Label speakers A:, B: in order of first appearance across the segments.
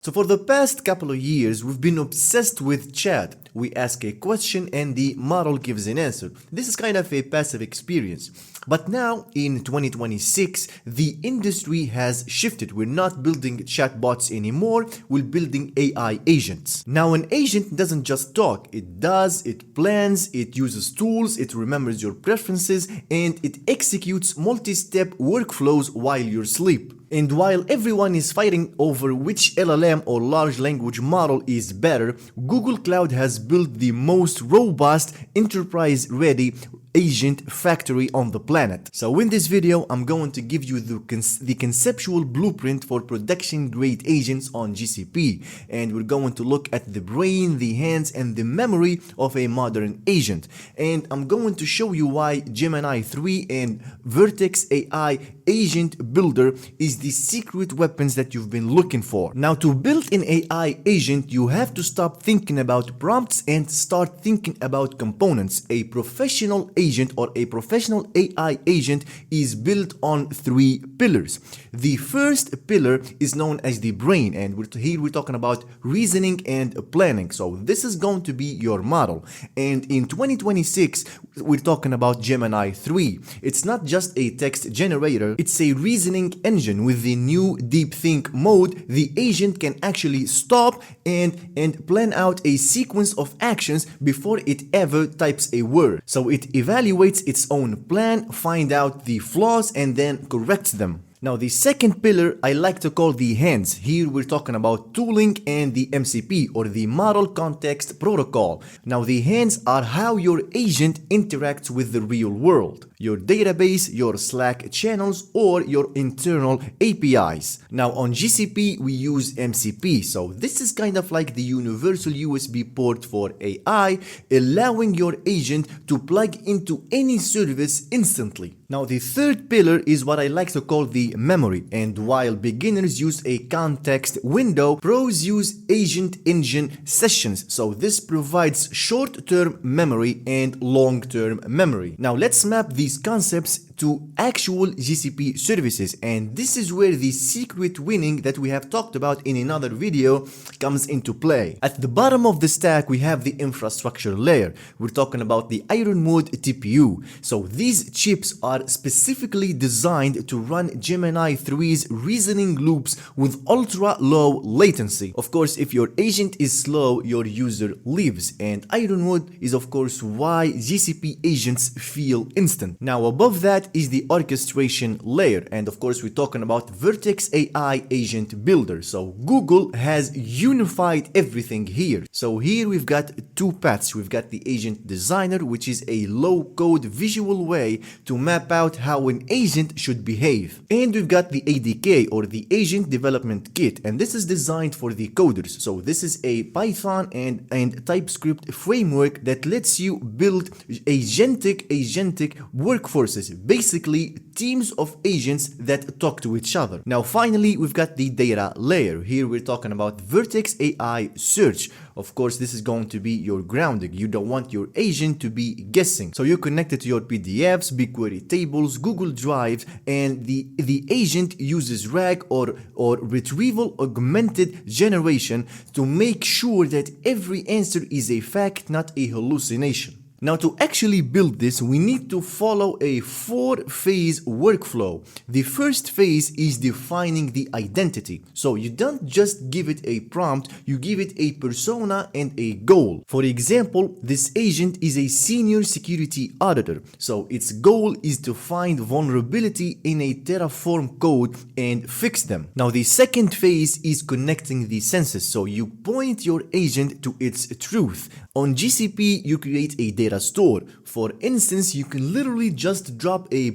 A: So for the past couple of years, we've been obsessed with chat. We ask a question and the model gives an answer. This is kind of a passive experience. But now in 2026, the industry has shifted. We're not building chatbots anymore, we're building AI agents. Now an agent doesn't just talk, it does, it plans, it uses tools, it remembers your preferences, and it executes multi-step workflows while you're asleep. And while everyone is fighting over which LLM or large language model is better, Google Cloud has built the most robust, enterprise-ready agent factory on the planet. So in this video, I'm going to give you the conceptual blueprint for production-grade agents on GCP. And we're going to look at the brain, the hands, and the memory of a modern agent. And I'm going to show you why Gemini 3 and Vertex AI Agent Builder is the secret weapons that you've been looking for. Now, to build an AI agent, you have to stop thinking about prompts and start thinking about components. A professional agent or a professional AI agent is built on 3 pillars. The first pillar is known as the brain, and here we're talking about reasoning and planning. So this is going to be your model. And in 2026, we're talking about Gemini 3. It's not just a text generator, it's a reasoning engine. With the new deep think mode, the agent can actually stop and plan out a sequence of actions before it ever types a word. So it evaluates its own plan, find out the flaws, and then corrects them. Now, the second pillar I like to call the hands. Here we're talking about tooling and the MCP, or the Model Context Protocol. Now, the hands are how your agent interacts with the real world. Your database, your Slack channels, or your internal APIs. Now, on GCP, we use MCP. So this is kind of like the universal USB port for AI, allowing your agent to plug into any service instantly. Now, the third pillar is what I like to call the memory. And while beginners use a context window, pros use agent engine sessions. So this provides short-term memory and long-term memory. Now, let's map these concepts to actual GCP services, and this is where the secret winning that we have talked about in another video comes into play. At the bottom of the stack, we have the infrastructure layer. We're talking about the Ironwood TPU. So these chips are specifically designed to run Gemini 3's reasoning loops with ultra low latency. Of course, if your agent is slow, your user leaves, and Ironwood is of course why GCP agents feel instant. Now, above that is the orchestration layer, and of course we're talking about Vertex AI Agent Builder. So Google has unified everything here. So here we've got 2 paths. We've got the agent designer, which is a low-code visual way to map out how an agent should behave. And we've got the ADK, or the Agent Development Kit, and this is designed for the coders. So this is a Python and TypeScript framework that lets you build agentic workforces, basically teams of agents that talk to each other. Now finally, we've got the data layer. Here we're talking about Vertex AI Search. Of course, this is going to be your grounding. You don't want your agent to be guessing. So you connect it to your PDFs, BigQuery tables, Google Drive, and the agent uses RAG or retrieval augmented generation to make sure that every answer is a fact, not a hallucination. Now, to actually build this, we need to follow a 4-phase workflow. The first phase is defining the identity. So you don't just give it a prompt, you give it a persona and a goal. For example, this agent is a senior security auditor. So its goal is to find vulnerability in a Terraform code and fix them. Now, the second phase is connecting the senses. So you point your agent to its truth. On GCP, you create a data store. For instance, you can literally just drop a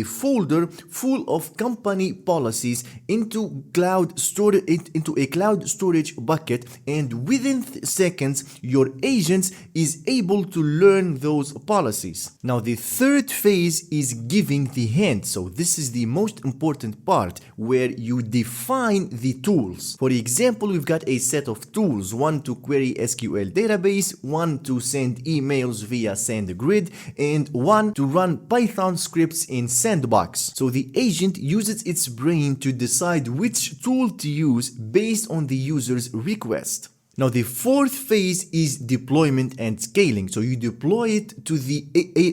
A: folder full of company policies into a cloud storage bucket, and within seconds, your agent is able to learn those policies. Now, the third phase is giving the hand. So this is the most important part, where you define the tools. For example, we've got a set of tools, one to query SQL database, one to send emails via SendGrid, and one to run Python scripts in Sandbox. So the agent uses its brain to decide which tool to use based on the user's request. Now the fourth phase is deployment and scaling. So you deploy it to the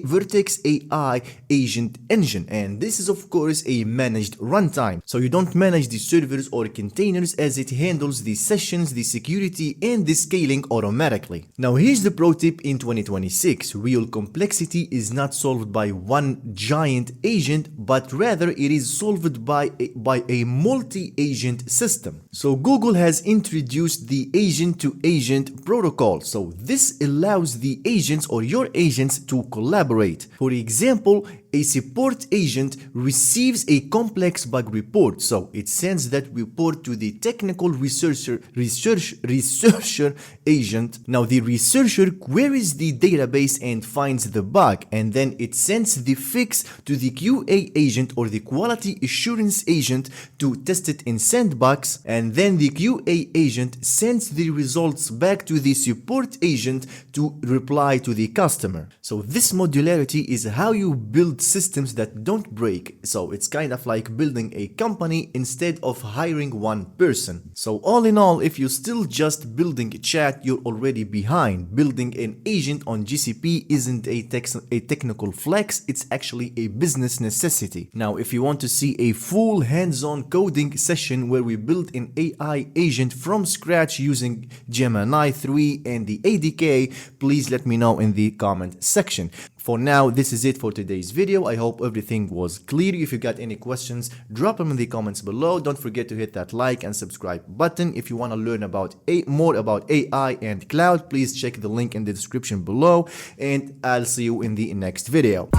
A: Vertex AI agent engine, and this is of course a managed runtime. So you don't manage the servers or containers, as it handles the sessions, the security, and the scaling automatically. Now here's the pro tip in 2026. Real complexity is not solved by one giant agent, but rather it is solved by a multi-agent system. So Google has introduced the Agent-to-Agent Protocol. So this allows the agents or your agents to collaborate. For example, a support agent receives a complex bug report, so it sends that report to the technical researcher agent. Now the researcher queries the database and finds the bug, and then it sends the fix to the QA agent or the quality assurance agent to test it in Sandbox, and then the QA agent sends the results back to the support agent to reply to the customer. So this modularity is how you build systems that don't break. So it's kind of like building a company instead of hiring one person. So all in all, if you're still just building a chat, you're already behind. Building an agent on GCP isn't a technical flex, it's actually a business necessity. Now if you want to see a full hands-on coding session where we build an AI agent from scratch using Gemini 3 and the ADK, please let me know in the comment section. For now, this is it for today's video. I hope everything was clear. If you got any questions, drop them in the comments below. Don't forget to hit that like and subscribe button. If you want to learn about more about AI and cloud, please check the link in the description below, and I'll see you in the next video.